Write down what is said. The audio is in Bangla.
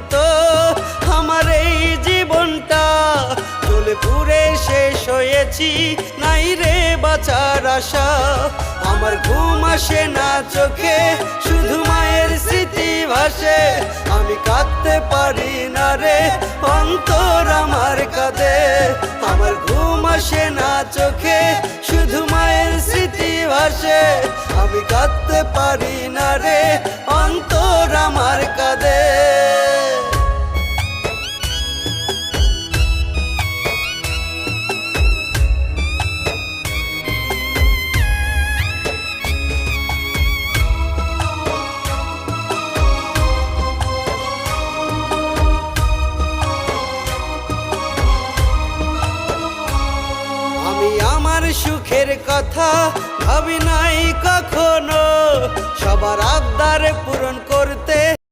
মতো আমার এই জীবনটা চলে পুরে শেষ হয়েছি, নাই রে বাঁচার আশা। আমার ঘুম আসে না চোখে, শুধু মায়ের স্মৃতি ভাসে। আমি কাঁদতে পারি না রে, অন্তর আমার কাঁদে। আমার ঘুম আসে না চোখে, শুধু মায়ের স্মৃতি ভাসে। আমি কাঁদতে পারি না রে, অন্তর আমার কাঁদে। আমার সুখের কথা ভাবি নাই কখনো, সবার আবদার পূরণ করতে